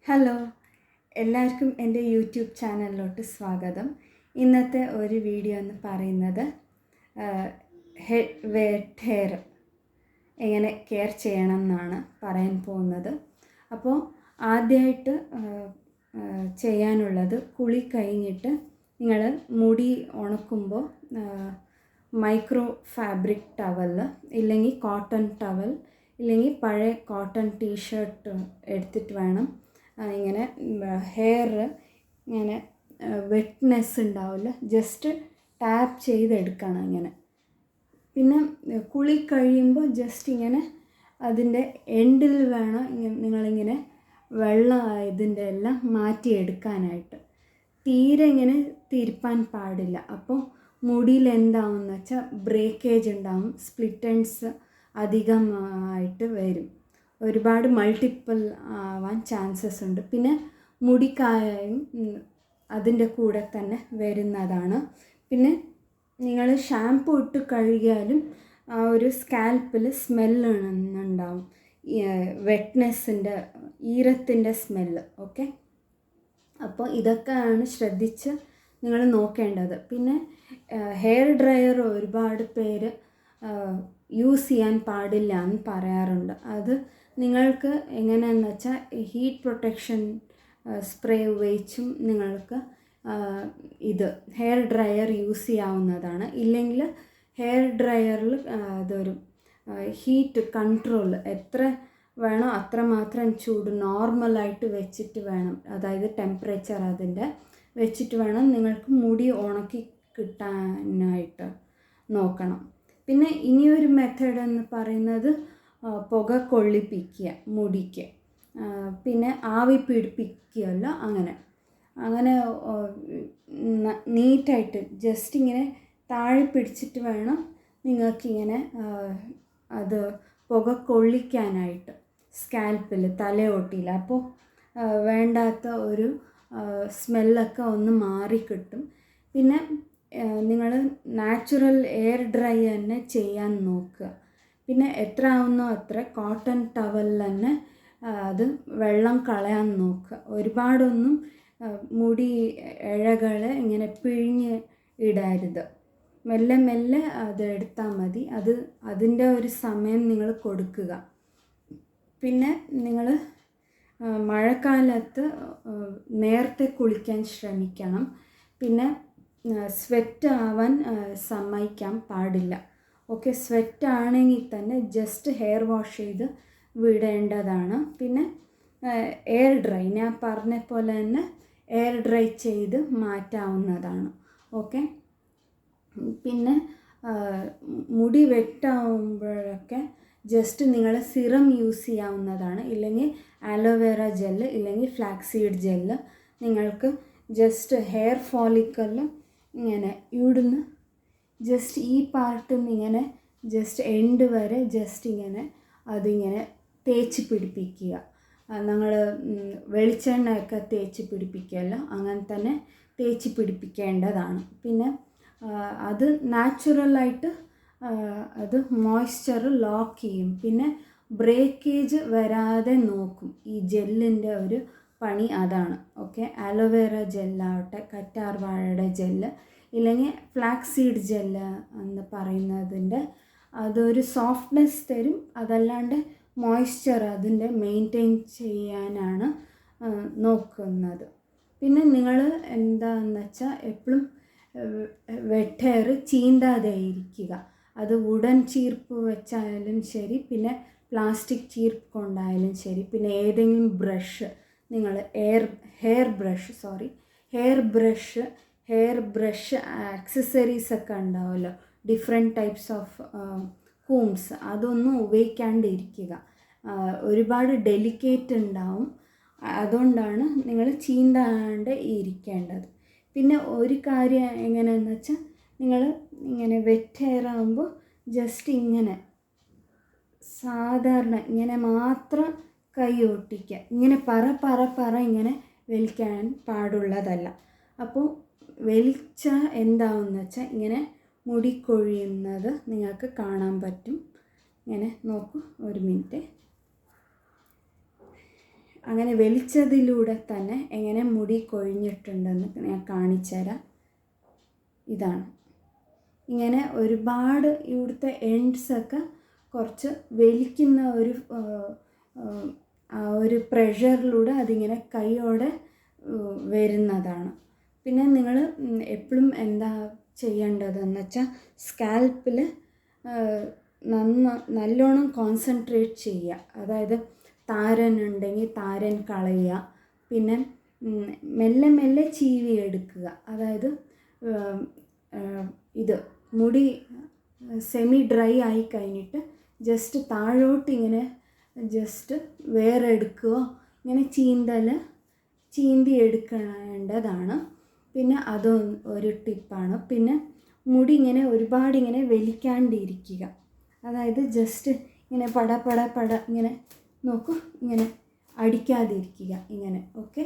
Hello, എല്ലാവർക്കും എൻ്റെ YouTube ചാനലിലോട്ട് സ്വാഗതം. ഇന്നത്തെ ഒരു വീഡിയോ എന്ന് പറയുന്നത് വെറ്റ് ഹെയർ എങ്ങനെ കെയർ ചെയ്യണം എന്നാണ് പറയാൻ പോകുന്നത്. അപ്പോൾ ആദ്യമായിട്ട് ചെയ്യാനുള്ളത്, കുളി കഴിഞ്ഞിട്ട് നിങ്ങൾ മുടി ഉണക്കുമ്പോൾ മൈക്രോ ഫാബ്രിക് ടവൽ ഇല്ലെങ്കിൽ കോട്ടൺ ടവൽ ഇല്ലെങ്കിൽ പഴയ കോട്ടൺ ടീഷർട്ട് എടുത്തിട്ട് വേണം ഇങ്ങനെ ഹെയർ ഇങ്ങനെ വെറ്റ്നെസ് ഉണ്ടാവില്ല, ജസ്റ്റ് ടാപ്പ് ചെയ്തെടുക്കണം ഇങ്ങനെ. പിന്നെ കുളി കഴിയുമ്പോൾ ജസ്റ്റ് ഇങ്ങനെ അതിൻ്റെ എൻഡിൽ വേണം നിങ്ങളിങ്ങനെ വെള്ളം ഇതിൻ്റെ എല്ലാം മാറ്റിയെടുക്കാനായിട്ട്. തീരെ ഇങ്ങനെ തിരുപ്പാൻ പാടില്ല. അപ്പോൾ മുടിയിൽ എന്താവുമെന്ന് വെച്ചാൽ ബ്രേക്കേജ് ഉണ്ടാവും, സ്പ്ലിറ്റൻസ് അധികമായിട്ട് വരും, ഒരുപാട് മൾട്ടിപ്പിൾ ആവാൻ ചാൻസസ് ഉണ്ട്. പിന്നെ മുടിക്കായും അതിൻ്റെ കൂടെ തന്നെ വരുന്നതാണ്. പിന്നെ നിങ്ങൾ ഷാംപൂ ഇട്ട് കഴുകിയാലും ആ ഒരു സ്കാൽപ്പിൽ സ്മെല്ല് ഉണ്ടാവും, വെറ്റ്നെസ്സിൻ്റെ ഈരത്തിൻ്റെ സ്മെല്ല്. ഓക്കെ, അപ്പോൾ ഇതൊക്കെയാണ് ശ്രദ്ധിച്ച് നിങ്ങൾ നോക്കേണ്ടത്. പിന്നെ ഹെയർ ഡ്രയർ ഒരുപാട് പേര് യൂസ് ചെയ്യാൻ പാടില്ല എന്ന് പറയാറുണ്ട്. അത് നിങ്ങൾക്ക് എങ്ങനെയാണെന്ന് വെച്ചാൽ ഹീറ്റ് പ്രൊട്ടക്ഷൻ സ്പ്രേ ഉപയോഗിച്ചും നിങ്ങൾക്ക് ഇത് ഹെയർ ഡ്രയർ യൂസ് ചെയ്യാവുന്നതാണ്. ഇല്ലെങ്കിൽ ഹെയർ ഡ്രയറിൽ അതൊരു ഹീറ്റ് കൺട്രോൾ എത്ര വേണോ അത്രമാത്രം ചൂട് നോർമലായിട്ട് വെച്ചിട്ട് വേണം, അതായത് ടെമ്പറേച്ചർ അതിൻ്റെ വെച്ചിട്ട് വേണം നിങ്ങൾക്ക് മുടി ഉണക്കി കിട്ടാനായിട്ട് നോക്കണം. പിന്നെ ഇനിയൊരു മെത്തേഡ് എന്ന് പറയുന്നത് പുക കൊള്ളിപ്പിക്കുക മുടിക്ക്, പിന്നെ ആവി പിടിപ്പിക്കുകയല്ല, അങ്ങനെ നീറ്റായിട്ട് ജസ്റ്റ് ഇങ്ങനെ താഴെ പിടിച്ചിട്ട് വേണം നിങ്ങൾക്കിങ്ങനെ അത് പുക കൊള്ളിക്കാനായിട്ട് സ്കാൽപ്പിൽ, തലയോട്ടിയിൽ. അപ്പോൾ വേണ്ടാത്ത ഒരു സ്മെല്ലൊക്കെ ഒന്ന് മാറിക്കിട്ടും. പിന്നെ നിങ്ങൾ നാച്ചുറൽ എയർ ഡ്രൈ തന്നെ ചെയ്യാൻ നോക്കുക. പിന്നെ എത്ര ആവുന്നോ അത്ര കോട്ടൺ ടവലിൽ തന്നെ അത് വെള്ളം കളയാൻ നോക്കുക. ഒരുപാടൊന്നും മുടി ഇഴകളെ ഇങ്ങനെ പിഴിഞ്ഞ് ഇടരുത്, മെല്ലെ മെല്ലെ അത് എടുത്താൽ മതി. അതിൻ്റെ ഒരു സമയം നിങ്ങൾ കൊടുക്കുക. പിന്നെ നിങ്ങൾ മഴക്കാലത്ത് നേരത്തെ കുളിക്കാൻ ശ്രമിക്കണം. പിന്നെ സ്വെറ്റ് ആവാൻ സമ്മതിക്കാൻ പാടില്ല. ഓക്കെ, സ്വെറ്റ് ആണെങ്കിൽ തന്നെ ജസ്റ്റ് ഹെയർ വാഷ് ചെയ്ത് വിടേണ്ടതാണ്. പിന്നെ എയർ ഡ്രൈ, ഞാൻ പറഞ്ഞ പോലെ തന്നെ എയർ ഡ്രൈ ചെയ്ത് മാറ്റാവുന്നതാണ്. ഓക്കെ, പിന്നെ മുടി വെട്ടാവുമ്പോഴൊക്കെ ജസ്റ്റ് നിങ്ങൾ സിറം യൂസ് ചെയ്യാവുന്നതാണ്. ഇല്ലെങ്കിൽ ആലോവേറ ജെല്ല് ഇല്ലെങ്കിൽ ഫ്ലാക്സീഡ് ജെല്ല് നിങ്ങൾക്ക് ജസ്റ്റ് ഹെയർ ഫോളിക്കലിൽ ഇങ്ങനെ ഇവിടുന്ന് ജസ്റ്റ് ഈ പാർട്ടിൽ നിന്ന് ഇങ്ങനെ ജസ്റ്റ് എൻഡ് വരെ ജസ്റ്റ് ഇങ്ങനെ അതിങ്ങനെ തേച്ച് പിടിപ്പിക്കുക. നമ്മൾ വെളിച്ചെണ്ണയൊക്കെ തേച്ച് പിടിപ്പിക്കുകയല്ല, അങ്ങനെ തന്നെ തേച്ച് പിടിപ്പിക്കേണ്ടതാണ്. പിന്നെ അത് നാച്ചുറലായിട്ട് അത് മോയ്സ്ചർ ലോക്ക് ചെയ്യും. പിന്നെ ബ്രേക്കേജ് വരാതെ നോക്കും. ഈ ജെല്ലിൻ്റെ ഒരു പണി അതാണ്. ഓക്കെ, ആലോവേറ ജെല്ലാവട്ടെ, കറ്റാർ വാഴയുടെ ജെല്ല് ഇല്ലെങ്കിൽ ഫ്ലാക്സീഡ് ജെല്ല് എന്ന് പറയുന്നതിൻ്റെ അതൊരു സോഫ്റ്റ്നെസ് തരും, അതല്ലാണ്ട് മോയ്സ്ചർ അതിൻ്റെ മെയിൻറ്റെയിൻ ചെയ്യാനാണ് നോക്കുന്നത്. പിന്നെ നിങ്ങൾ എന്താണെന്ന് വെച്ചാൽ എപ്പോഴും വെറ്റ് ഹെയർ ചീന്താതെ ഇരിക്കുക. അത് വുഡൻ ചീർപ്പ് വെച്ചായാലും ശരി, പിന്നെ പ്ലാസ്റ്റിക് ചീർപ്പ് കൊണ്ടായാലും ശരി, പിന്നെ ഏതെങ്കിലും ബ്രഷ് നിങ്ങൾ ഹെയർ ബ്രഷ് ആക്സസറീസ് ഒക്കെ ഉണ്ടാവുമല്ലോ, ഡിഫറെൻറ്റ് ടൈപ്സ് ഓഫ് കൂംസ്, അതൊന്നും ഉപയോഗിക്കാണ്ടിരിക്കുക. ഒരുപാട് ഡെലിക്കേറ്റ് ഉണ്ടാവും, അതുകൊണ്ടാണ് നിങ്ങൾ ചീന്താണ്ട് ഇരിക്കേണ്ടത്. പിന്നെ ഒരു കാര്യം എങ്ങനെയാണെന്ന് വെച്ചാൽ നിങ്ങൾ ഇങ്ങനെ വെറ്റ് ഹെയർ ആകുമ്പോൾ ജസ്റ്റ് ഇങ്ങനെ സാധാരണ ഇങ്ങനെ മാത്രം കൈ ഒട്ടിക്കുക, ഇങ്ങനെ പറ ഇങ്ങനെ വലിക്കാൻ പാടുള്ളതല്ല. അപ്പോൾ വലിച്ചാൽ എന്താവുമെന്ന് വെച്ചാൽ ഇങ്ങനെ മുടി കൊഴിയുന്നത് നിങ്ങൾക്ക് കാണാൻ പറ്റും. ഇങ്ങനെ നോക്കൂ, ഒരു മിനിറ്റ്. അങ്ങനെ വലിച്ചതിലൂടെ തന്നെ എങ്ങനെ മുടി കൊഴിഞ്ഞിട്ടുണ്ടെന്ന് ഞാൻ കാണിച്ചു തരാം. ഇതാണ്. ഇങ്ങനെ ഒരുപാട് ഇവിടുത്തെ എൻഡ്സൊക്കെ കുറച്ച് വലിക്കുന്ന ഒരു പ്രഷറിലൂടെ അതിങ്ങനെ കൈയോടെ വരുന്നതാണ്. പിന്നെ നിങ്ങൾ എപ്പോഴും എന്താ ചെയ്യേണ്ടതെന്ന് വെച്ചാൽ സ്കാൽപ്പിൽ നല്ലോണം കോൺസെൻട്രേറ്റ് ചെയ്യുക. അതായത് താരൻ ഉണ്ടെങ്കിൽ താരൻ കളയുക. പിന്നെ മെല്ലെ മെല്ലെ ചീവി എടുക്കുക. അതായത് ഇത് മുടി സെമി ഡ്രൈ ആയി കഴിഞ്ഞിട്ട് ജസ്റ്റ് താഴോട്ട് ഇങ്ങനെ ജസ്റ്റ് വേറെടുക്കുകയോ ഇങ്ങനെ ചീന്തി എടുക്കേണ്ടതാണ്. പിന്നെ ഒരു ടിപ്പാണ്. പിന്നെ മുടി ഇങ്ങനെ ഒരുപാട് ഇങ്ങനെ വലിക്കാണ്ടിരിക്കുക. അതായത് ജസ്റ്റ് ഇങ്ങനെ പട ഇങ്ങനെ നോക്കൂ, ഇങ്ങനെ അടിക്കാതിരിക്കുക ഇങ്ങനെ. ഓക്കെ,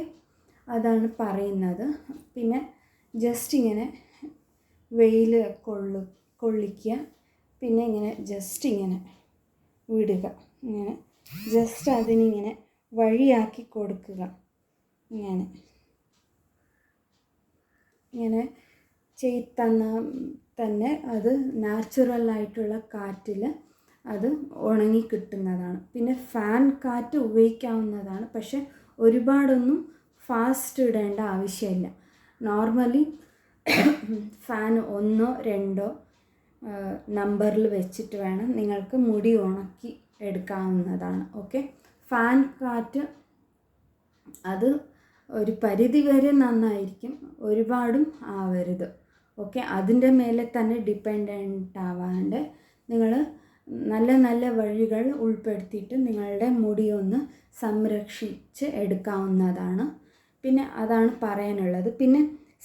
അതാണ് പറയുന്നത്. പിന്നെ ജസ്റ്റ് ഇങ്ങനെ വെയിൽ കൊള്ളിക്കുക. പിന്നെ ഇങ്ങനെ ജസ്റ്റ് ഇങ്ങനെ വിടുക. ഇങ്ങനെ ജസ്റ്റ് അതിനിങ്ങനെ വഴിയാക്കി കൊടുക്കുക. ഇങ്ങനെ തന്നെ അത് നാച്ചുറലായിട്ടുള്ള കാറ്റിൽ അത് ഉണങ്ങി കിട്ടുന്നതാണ്. പിന്നെ ഫാൻ കാറ്റ് ഉപയോഗിക്കാവുന്നതാണ്. പക്ഷെ ഒരുപാടൊന്നും ഫാസ്റ്റ് ഇടേണ്ട ആവശ്യമില്ല. നോർമലി ഫാൻ 1 2 നമ്പറിൽ വെച്ചിട്ട് വേണം നിങ്ങൾക്ക് മുടി ഉണക്കി എടുക്കാവുന്നതാണ്. ഓക്കെ, ഫാൻ കാറ്റ് അത് ഒരു പരിധി വരെ നന്നായിരിക്കും, ഒരുപാടും ആവരുത്. ഓക്കെ, അതിൻ്റെ മേലെ തന്നെ ഡിപ്പെൻഡൻ്റ് ആവാണ്ട് നിങ്ങൾ നല്ല നല്ല വഴികൾ ഉൾപ്പെടുത്തിയിട്ട് നിങ്ങളുടെ മുടിയൊന്ന് സംരക്ഷിച്ച് എടുക്കാവുന്നതാണ്. പിന്നെ അതാണ് പറയാനുള്ളത്. പിന്നെ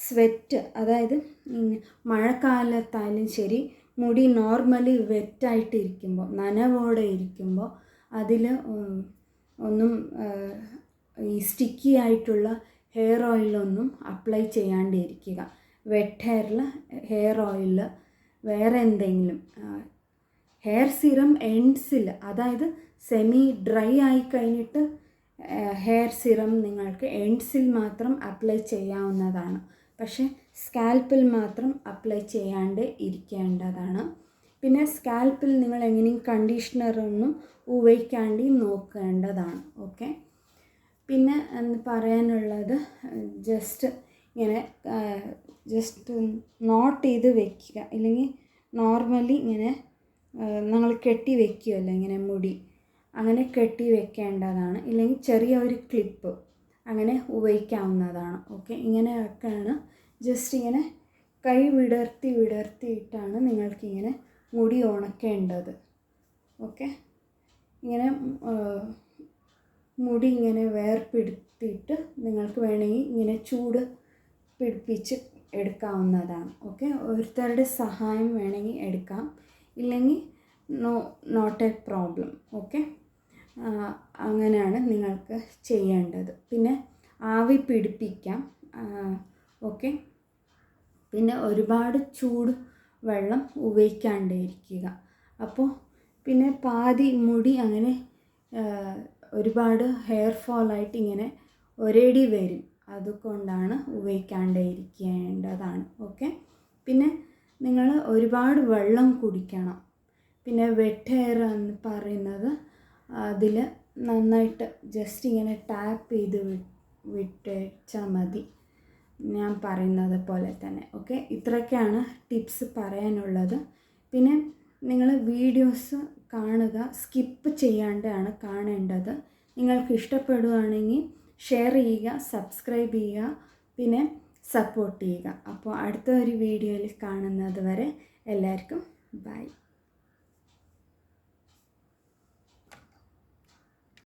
സ്വെറ്റ്, അതായത് മഴക്കാലത്തായാലും ശരി, മുടി നോർമലി വെറ്റായിട്ടിരിക്കുമ്പോൾ, നനവോടെ ഇരിക്കുമ്പോൾ അതിൽ ഒന്നും ഈ സ്റ്റിക്കി ആയിട്ടുള്ള ഹെയർ ഓയിലൊന്നും അപ്ലൈ ചെയ്യാണ്ടിരിക്കുക. വെറ്റ് ഹെയർ ഓയിൽ, വേറെ എന്തെങ്കിലും ഹെയർ സിറം എൻഡ്സിൽ, അതായത് സെമി ഡ്രൈ ആയി കഴിഞ്ഞിട്ട് ഹെയർ സിറം നിങ്ങൾക്ക് എൻഡ്സിൽ മാത്രം അപ്ലൈ ചെയ്യാവുന്നതാണ്. പക്ഷേ സ്കാൽപ്പിൽ മാത്രം അപ്ലൈ ചെയ്യാണ്ട് ഇരിക്കേണ്ടതാണ്. പിന്നെ സ്കാൽപ്പിൽ നിങ്ങൾ എങ്ങനെയും കണ്ടീഷണറൊന്നും ഉപയോഗിക്കാണ്ട് നോക്കേണ്ടതാണ്. ഓക്കെ, പിന്നെ പറയാനുള്ളത് ജസ്റ്റ് ഇങ്ങനെ ജസ്റ്റ് നോട്ട് ചെയ്ത് വെക്കുക. ഇല്ലെങ്കിൽ നോർമലി ഇങ്ങനെ നമ്മൾ കെട്ടി വെക്കുകയല്ലോ ഇങ്ങനെ മുടി, അങ്ങനെ കെട്ടി വെക്കേണ്ടതാണ്. ഇല്ലെങ്കിൽ ചെറിയ ഒരു ക്ലിപ്പ് അങ്ങനെ ഉപയോഗിക്കാവുന്നതാണ്. ഓക്കെ, ഇങ്ങനെയൊക്കെയാണ്. ജസ്റ്റ് ഇങ്ങനെ കൈ വിടർത്തിയിട്ടാണ് നിങ്ങൾക്കിങ്ങനെ മുടി ഉണക്കേണ്ടത്. ഓക്കെ, ഇങ്ങനെ മുടി ഇങ്ങനെ വേർപെടുത്തിയിട്ട് നിങ്ങൾക്ക് വേണമെങ്കിൽ ഇങ്ങനെ ചൂട് പിടിപ്പിച്ച് എടുക്കാവുന്നതാണ്. ഓക്കെ, ഓരോരുത്തരുടെ സഹായം വേണമെങ്കിൽ എടുക്കാം, ഇല്ലെങ്കിൽ നോട്ട് എ പ്രോബ്ലം. ഓക്കെ, അങ്ങനെയാണ് നിങ്ങൾക്ക് ചെയ്യേണ്ടത്. പിന്നെ ആവി പിടിപ്പിക്കാം. ഓക്കെ, പിന്നെ ഒരുപാട് ചൂട് വെള്ളം ഉപയോഗിക്കാണ്ടിരിക്കുക. അപ്പോൾ പിന്നെ പാതി മുടി അങ്ങനെ ഒരുപാട് ഹെയർ ഫോളായിട്ട് ഇങ്ങനെ ഒരേടി വരും. അതുകൊണ്ടാണ് ഉപയോഗിക്കാണ്ടിരിക്കേണ്ടതാണ്. ഓക്കെ, പിന്നെ നിങ്ങൾ ഒരുപാട് വെള്ളം കുടിക്കണം. പിന്നെ വെറ്റ് ഹെയർ എന്ന് പറയുന്നത് അതിൽ നന്നായിട്ട് ജസ്റ്റ് ഇങ്ങനെ ടാപ്പ് ചെയ്ത് വിട്ടാൽ മതി, ഞാൻ പറയുന്നത് പോലെ തന്നെ. ഓക്കെ, ഇത്രയൊക്കെയാണ് ടിപ്സ് പറയാനുള്ളത്. പിന്നെ നിങ്ങൾ വീഡിയോസ് കാണുക, സ്കിപ്പ് ചെയ്യാണ്ടാണ് കാണേണ്ടത്. നിങ്ങൾക്ക് ഇഷ്ടപ്പെടുകയാണെങ്കിൽ ഷെയർ ചെയ്യുക, സബ്സ്ക്രൈബ് ചെയ്യുക, പിന്നെ സപ്പോർട്ട് ചെയ്യുക. അപ്പോൾ അടുത്ത ഒരു വീഡിയോയിൽ കാണുന്നത് വരെ എല്ലാവർക്കും ബൈ.